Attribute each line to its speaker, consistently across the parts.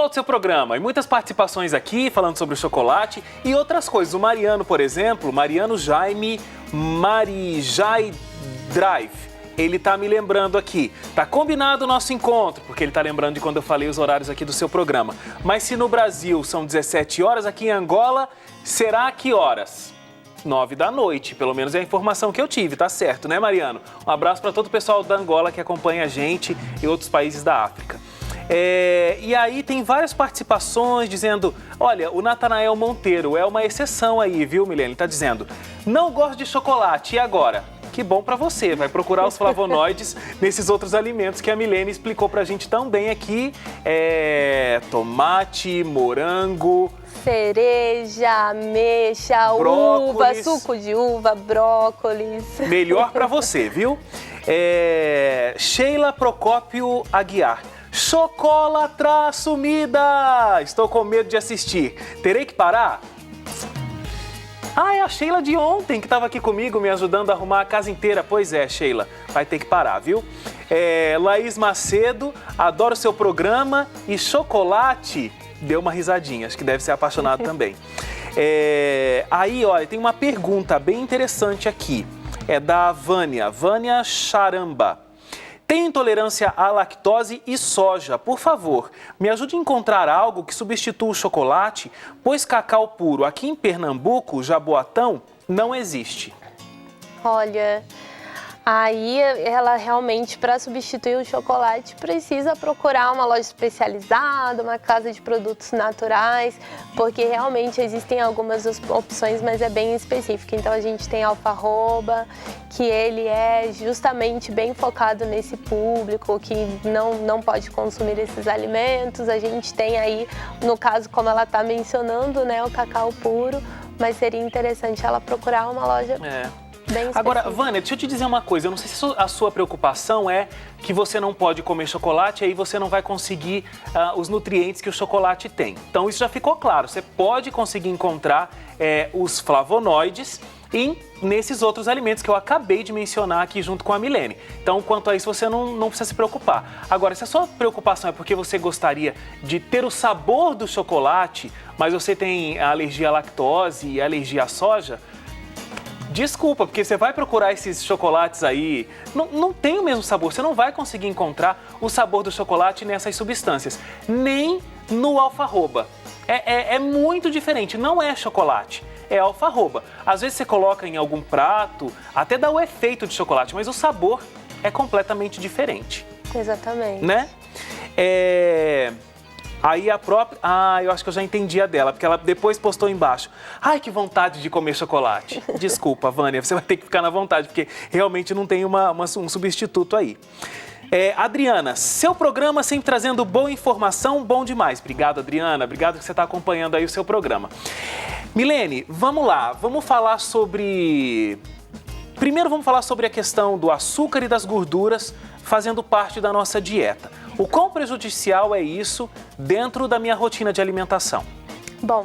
Speaker 1: volta ao seu programa e muitas participações aqui falando sobre o chocolate e outras coisas. O Mariano, por exemplo, Mariano Jaime Marijai Drive, ele tá me lembrando aqui. Tá combinado o nosso encontro, porque ele tá lembrando de quando eu falei os horários aqui do seu programa. Mas se no Brasil são 17 horas, aqui em Angola, será que horas? 9 da noite, pelo menos é a informação que eu tive, tá certo, né, Mariano? Um abraço para todo o pessoal da Angola que acompanha a gente e outros países da África. E aí tem várias participações dizendo, olha, o Natanael Monteiro é uma exceção aí, viu, Milene? Ele tá dizendo, não gosto de chocolate, e agora? Que bom para você, vai procurar os flavonoides nesses outros alimentos que a Milene explicou pra gente tão bem aqui. Tomate, morango...
Speaker 2: cereja, ameixa, uva, suco de uva, brócolis.
Speaker 1: Melhor para você, viu? Sheila Procópio Aguiar. Chocolatra sumida! Estou com medo de assistir. Terei que parar? Ah, é a Sheila de ontem que estava aqui comigo me ajudando a arrumar a casa inteira. Pois é, Sheila, vai ter que parar, viu? Laís Macedo, adoro seu programa e chocolate... Deu uma risadinha, acho que deve ser apaixonado também. Aí, olha, tem uma pergunta bem interessante aqui. É da Vânia Charamba. Tem intolerância à lactose e soja. Por favor, me ajude a encontrar algo que substitua o chocolate, pois cacau puro aqui em Pernambuco, Jaboatão, não existe.
Speaker 2: Olha... Aí ela realmente, para substituir o chocolate, precisa procurar uma loja especializada, uma casa de produtos naturais, porque realmente existem algumas opções, mas é bem específico. Então a gente tem alfarroba, que ele é justamente bem focado nesse público que não pode consumir esses alimentos. A gente tem aí, no caso, como ela está mencionando, né, o cacau puro, mas seria interessante ela procurar uma loja...
Speaker 1: Agora, Vânia, deixa eu te dizer uma coisa, eu não sei se a sua preocupação é que você não pode comer chocolate e aí você não vai conseguir os nutrientes que o chocolate tem. Então isso já ficou claro, você pode conseguir encontrar os flavonoides nesses outros alimentos que eu acabei de mencionar aqui junto com a Milene. Então, quanto a isso, você não precisa se preocupar. Agora, se a sua preocupação é porque você gostaria de ter o sabor do chocolate, mas você tem alergia à lactose e alergia à soja, desculpa, porque você vai procurar esses chocolates aí, não tem o mesmo sabor, você não vai conseguir encontrar o sabor do chocolate nessas substâncias, nem no alfarroba. É muito diferente, não é chocolate, é alfarroba. Às vezes você coloca em algum prato, até dá o efeito de chocolate, mas o sabor é completamente diferente.
Speaker 2: Exatamente.
Speaker 1: Né? Aí a própria... eu acho que eu já entendi a dela, porque ela depois postou embaixo. Ai, que vontade de comer chocolate. Desculpa, Vânia, você vai ter que ficar na vontade, porque realmente não tem um substituto aí. Adriana, seu programa sempre trazendo boa informação, bom demais. Obrigado, Adriana, obrigado que você está acompanhando aí o seu programa. Milene, vamos lá, vamos falar sobre... Primeiro vamos falar sobre a questão do açúcar e das gorduras fazendo parte da nossa dieta. O quão prejudicial é isso dentro da minha rotina de alimentação?
Speaker 2: Bom,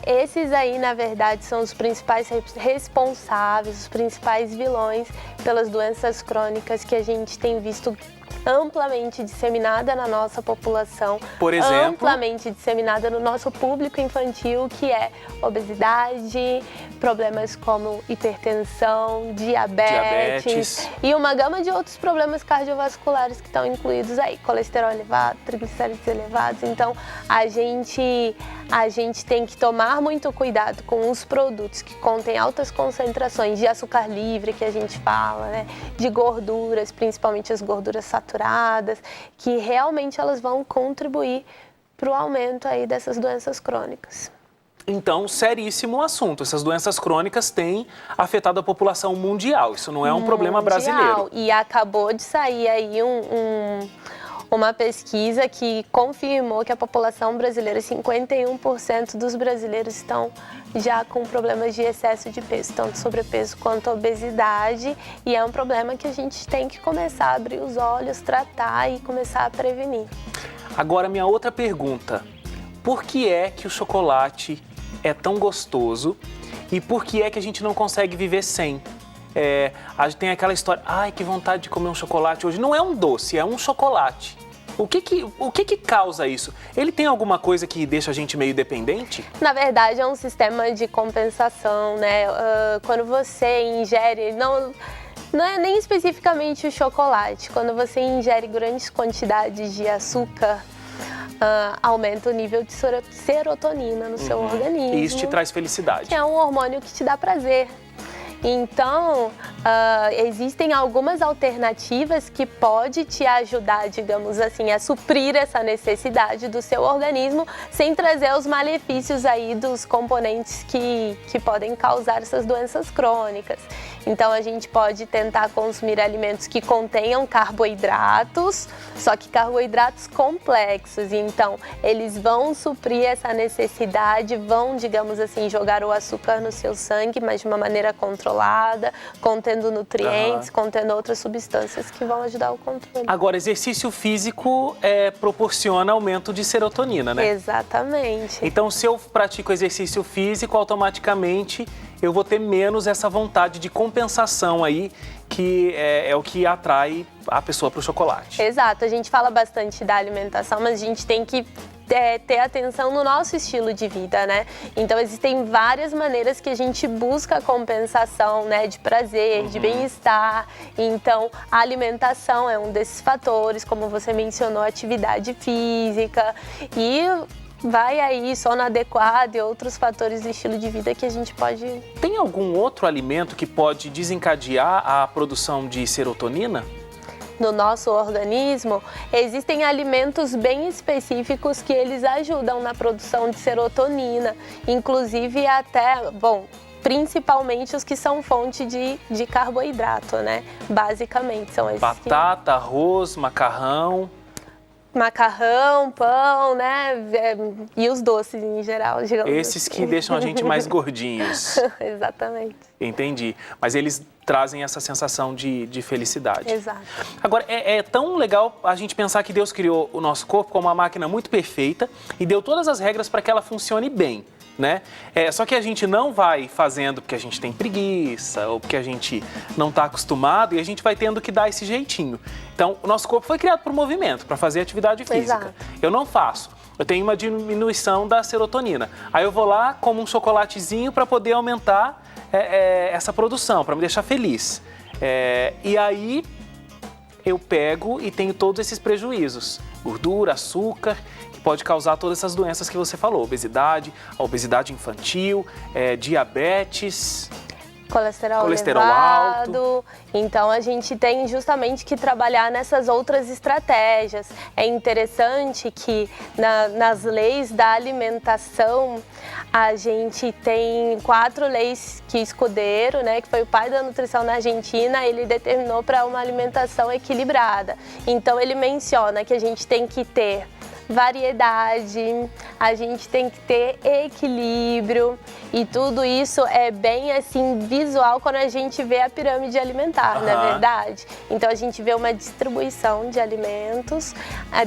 Speaker 2: esses aí, na verdade, são os principais responsáveis, os principais vilões pelas doenças crônicas que a gente tem visto amplamente disseminada na nossa população,
Speaker 1: por exemplo,
Speaker 2: amplamente disseminada no nosso público infantil, que é obesidade, problemas como hipertensão, diabetes e uma gama de outros problemas cardiovasculares que estão incluídos aí, colesterol elevado, triglicéridos elevados. Então, a gente tem que tomar muito cuidado com os produtos que contêm altas concentrações de açúcar livre, que a gente fala, né, de gorduras, principalmente as gorduras saturadas, que realmente elas vão contribuir para o aumento aí dessas doenças crônicas.
Speaker 1: Então, seríssimo assunto. Essas doenças crônicas têm afetado a população mundial. Isso não é um problema brasileiro.
Speaker 2: E acabou de sair aí uma pesquisa que confirmou que a população brasileira, 51% dos brasileiros estão já com problemas de excesso de peso, tanto sobrepeso quanto obesidade, e é um problema que a gente tem que começar a abrir os olhos, tratar e começar a prevenir.
Speaker 1: Agora, minha outra pergunta, por que é que o chocolate é tão gostoso e por que é que a gente não consegue viver sem? A gente tem aquela história, ai, que vontade de comer um chocolate hoje. Não é um doce, é um chocolate. O que que causa isso? Ele tem alguma coisa que deixa a gente meio dependente?
Speaker 2: Na verdade, é um sistema de compensação, né? Quando você ingere, não é nem especificamente o chocolate, quando você ingere grandes quantidades de açúcar, aumenta o nível de serotonina no seu organismo.
Speaker 1: E isso te traz felicidade.
Speaker 2: Que é um hormônio que te dá prazer. Então, existem algumas alternativas que podem te ajudar, digamos assim, a suprir essa necessidade do seu organismo sem trazer os malefícios aí dos componentes que podem causar essas doenças crônicas. Então, a gente pode tentar consumir alimentos que contenham carboidratos, só que carboidratos complexos. Então, eles vão suprir essa necessidade, vão, digamos assim, jogar o açúcar no seu sangue, mas de uma maneira controlada, contendo nutrientes, contendo outras substâncias que vão ajudar o controle.
Speaker 1: Agora, exercício físico proporciona aumento de serotonina, né?
Speaker 2: Exatamente.
Speaker 1: Então, se eu pratico exercício físico, automaticamente eu vou ter menos essa vontade de compensação aí, que é o que atrai a pessoa para o chocolate.
Speaker 2: Exato. A gente fala bastante da alimentação, mas a gente tem que ter atenção no nosso estilo de vida, né? Então, existem várias maneiras que a gente busca a compensação, né? De prazer, de bem-estar. Então, a alimentação é um desses fatores, como você mencionou, atividade física e vai aí sono adequado e outros fatores do estilo de vida que a gente pode...
Speaker 1: Tem algum outro alimento que pode desencadear a produção de serotonina?
Speaker 2: No nosso organismo, existem alimentos bem específicos que eles ajudam na produção de serotonina, inclusive até, principalmente os que são fonte de carboidrato, né? Basicamente, são esses.
Speaker 1: Batata, arroz, macarrão,
Speaker 2: pão, né? E os doces em geral, digamos
Speaker 1: esses
Speaker 2: assim.
Speaker 1: que deixam a gente mais gordinhos.
Speaker 2: Exatamente.
Speaker 1: Entendi. Mas eles trazem essa sensação de felicidade.
Speaker 2: Exato.
Speaker 1: Agora, é tão legal a gente pensar que Deus criou o nosso corpo como uma máquina muito perfeita e deu todas as regras para que ela funcione bem, né? Só que a gente não vai fazendo porque a gente tem preguiça ou porque a gente não está acostumado e a gente vai tendo que dar esse jeitinho. Então, o nosso corpo foi criado para o movimento, para fazer atividade física.
Speaker 2: Exato.
Speaker 1: Eu não faço. Eu tenho uma diminuição da serotonina. Aí eu vou lá, como um chocolatezinho para poder aumentar essa produção, para me deixar feliz. E aí eu pego e tenho todos esses prejuízos. Gordura, açúcar, que pode causar todas essas doenças que você falou. Obesidade, a obesidade infantil, diabetes...
Speaker 2: Colesterol
Speaker 1: elevado.
Speaker 2: Alto. Então, a gente tem justamente que trabalhar nessas outras estratégias. É interessante que nas leis da alimentação, a gente tem 4 leis que Escudeiro, né, que foi o pai da nutrição na Argentina, ele determinou para uma alimentação equilibrada. Então, ele menciona que a gente tem que ter variedade, a gente tem que ter equilíbrio e tudo isso é bem assim visual quando a gente vê a pirâmide alimentar, não é verdade? Então a gente vê uma distribuição de alimentos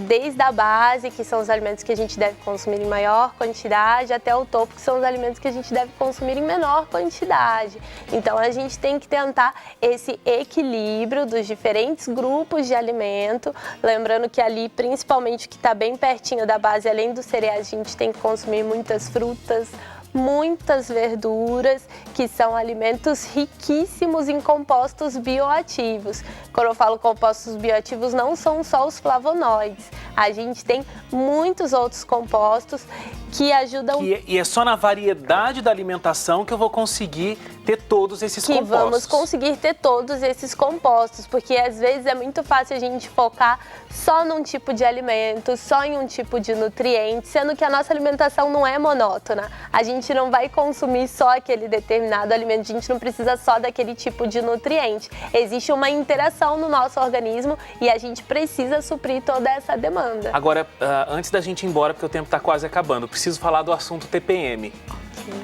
Speaker 2: desde a base, que são os alimentos que a gente deve consumir em maior quantidade, até o topo, que são os alimentos que a gente deve consumir em menor quantidade. Então a gente tem que tentar esse equilíbrio dos diferentes grupos de alimento, lembrando que ali principalmente o que está bem pertinho da base, além dos cereais, a gente tem que consumir muitas frutas, muitas verduras, que são alimentos riquíssimos em compostos bioativos. Quando eu falo compostos bioativos, não são só os flavonoides. A gente tem muitos outros compostos que ajudam...
Speaker 1: E é só na variedade da alimentação que eu vou conseguir ter todos esses compostos.
Speaker 2: Que vamos conseguir ter todos esses compostos, porque às vezes é muito fácil a gente focar só num tipo de alimento, só em um tipo de nutriente, sendo que a nossa alimentação não é monótona. A gente não vai consumir só aquele determinado alimento, a gente não precisa só daquele tipo de nutriente. Existe uma interação no nosso organismo e a gente precisa suprir toda essa demanda.
Speaker 1: Agora, antes da gente ir embora, porque o tempo está quase acabando, preciso falar do assunto TPM.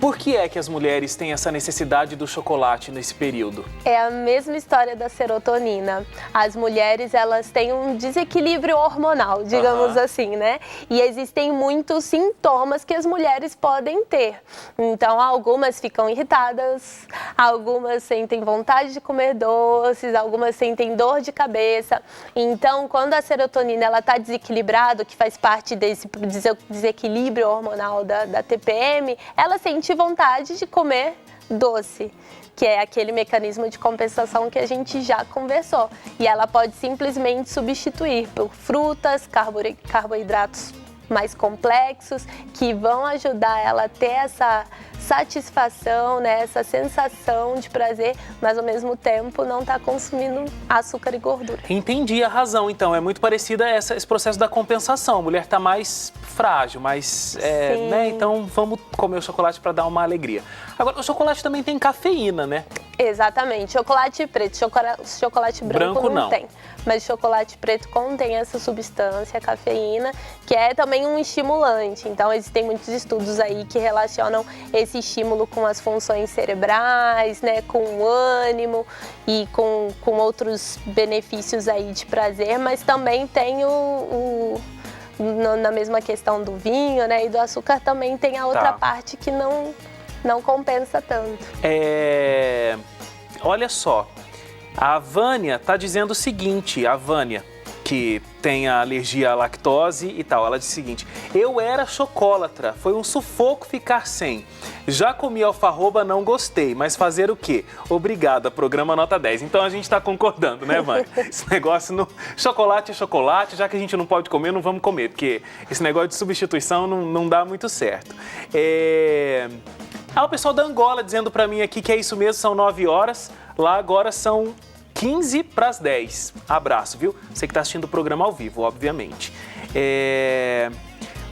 Speaker 1: Por que é que as mulheres têm essa necessidade do chocolate nesse período?
Speaker 2: É a mesma história da serotonina. As mulheres, elas têm um desequilíbrio hormonal, digamos assim, né? E existem muitos sintomas que as mulheres podem ter. Então, algumas ficam irritadas, algumas sentem vontade de comer doces, algumas sentem dor de cabeça. Então, quando a serotonina ela está desequilibrada, que faz parte desse desequilíbrio hormonal da TPM, ela sente vontade de comer doce, que é aquele mecanismo de compensação que a gente já conversou. E ela pode simplesmente substituir por frutas, carboidratos mais complexos, que vão ajudar ela a ter essa satisfação, né, essa sensação de prazer, mas ao mesmo tempo não está consumindo açúcar e gordura.
Speaker 1: Entendi a razão, então. É muito parecida a esse processo da compensação. A mulher está mais frágil, mais... né? Então vamos comer o chocolate para dar uma alegria. Agora, o chocolate também tem cafeína, né?
Speaker 2: Exatamente. Chocolate preto, chocolate branco não tem. Mas chocolate preto contém essa substância, a cafeína, que é também um estimulante. Então, existem muitos estudos aí que relacionam esse estímulo com as funções cerebrais, né, com o ânimo e com outros benefícios aí de prazer, mas também tem na mesma questão do vinho, né, e do açúcar também tem a outra parte que não compensa tanto.
Speaker 1: Olha só, a Vânia está dizendo o seguinte, a Vânia, que tem a alergia à lactose e tal, ela diz o seguinte: eu era chocolatra, foi um sufoco ficar sem. Já comi alfarroba, não gostei, mas fazer o quê? Obrigada, programa nota 10. Então a gente está concordando, né, Vânia? Esse negócio no chocolate é chocolate, já que a gente não pode comer, não vamos comer, porque esse negócio de substituição não dá muito certo. O pessoal da Angola dizendo para mim aqui que é isso mesmo, são 9 horas, lá agora são 15 para as 10. Abraço, viu? Você que está assistindo o programa ao vivo, obviamente.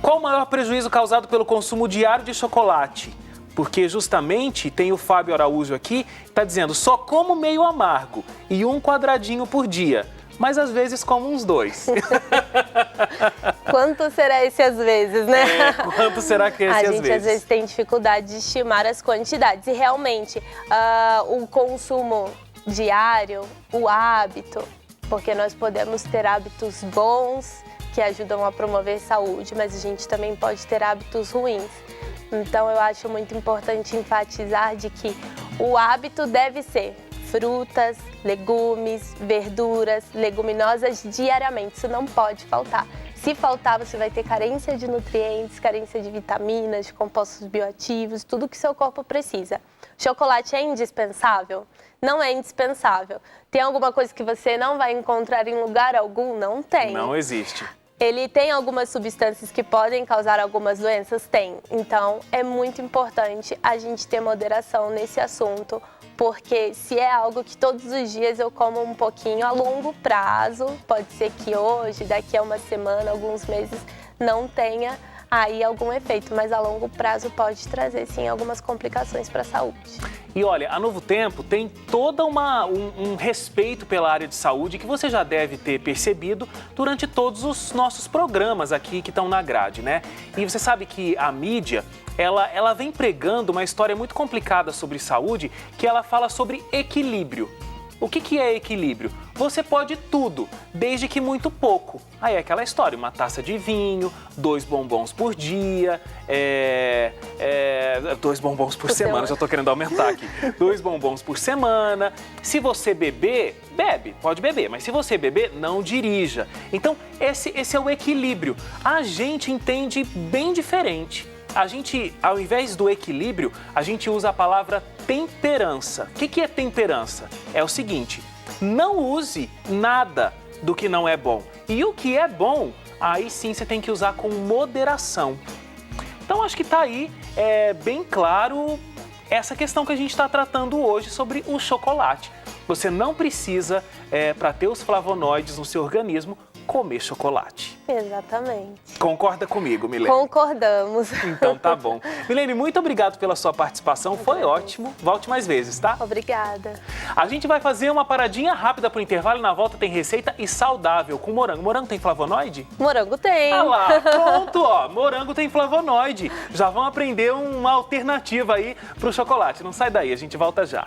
Speaker 1: Qual o maior prejuízo causado pelo consumo diário de chocolate? Porque justamente tem o Fábio Araújo aqui, está dizendo, só como meio amargo e um quadradinho por dia, mas às vezes como uns 2.
Speaker 2: Quanto será esse às vezes, né?
Speaker 1: Quanto será que é esse às vezes?
Speaker 2: A gente às vezes tem dificuldade de estimar as quantidades e realmente o consumo diário, o hábito, porque nós podemos ter hábitos bons que ajudam a promover saúde, mas a gente também pode ter hábitos ruins. Então eu acho muito importante enfatizar de que o hábito deve ser frutas, legumes, verduras, leguminosas diariamente, isso não pode faltar. Se faltar, você vai ter carência de nutrientes, carência de vitaminas, de compostos bioativos, tudo que seu corpo precisa. Chocolate é indispensável? Não é indispensável. Tem alguma coisa que você não vai encontrar em lugar algum? Não tem.
Speaker 1: Não existe.
Speaker 2: Ele tem algumas substâncias que podem causar algumas doenças? Tem. Então, é muito importante a gente ter moderação nesse assunto, porque se é algo que todos os dias eu como um pouquinho a longo prazo, pode ser que hoje, daqui a uma semana, alguns meses, não tenha aí algum efeito, mas a longo prazo pode trazer, sim, algumas complicações para a saúde.
Speaker 1: E olha, a Novo Tempo tem todo um respeito pela área de saúde que você já deve ter percebido durante todos os nossos programas aqui que estão na grade, né? E você sabe que a mídia, ela vem pregando uma história muito complicada sobre saúde, que ela fala sobre equilíbrio. O que é equilíbrio? Você pode tudo, desde que muito pouco. Aí é aquela história, uma taça de vinho, 2 bombons por dia, 2 bombons por semana, já tô querendo aumentar aqui. 2 bombons por semana. Se você beber, bebe, pode beber, mas se você beber, não dirija. Então, esse é o equilíbrio. A gente entende bem diferente. A gente, ao invés do equilíbrio, a gente usa a palavra temperança. O que é temperança? É o seguinte, não use nada do que não é bom. E o que é bom, aí sim você tem que usar com moderação. Então acho que está aí bem claro essa questão que a gente está tratando hoje sobre o chocolate. Você não precisa, para ter os flavonoides no seu organismo, comer chocolate.
Speaker 2: Exatamente.
Speaker 1: Concorda comigo, Milene?
Speaker 2: Concordamos.
Speaker 1: Então tá bom. Milene, muito obrigado pela sua participação, foi ótimo. Volte mais vezes, tá?
Speaker 2: Obrigada.
Speaker 1: A gente vai fazer uma paradinha rápida pro intervalo e na volta tem receita e saudável com morango. Morango tem flavonoide?
Speaker 2: Morango tem.
Speaker 1: Ah lá, pronto, ó. Morango tem flavonoide. Já vão aprender uma alternativa aí pro chocolate. Não sai daí, a gente volta já.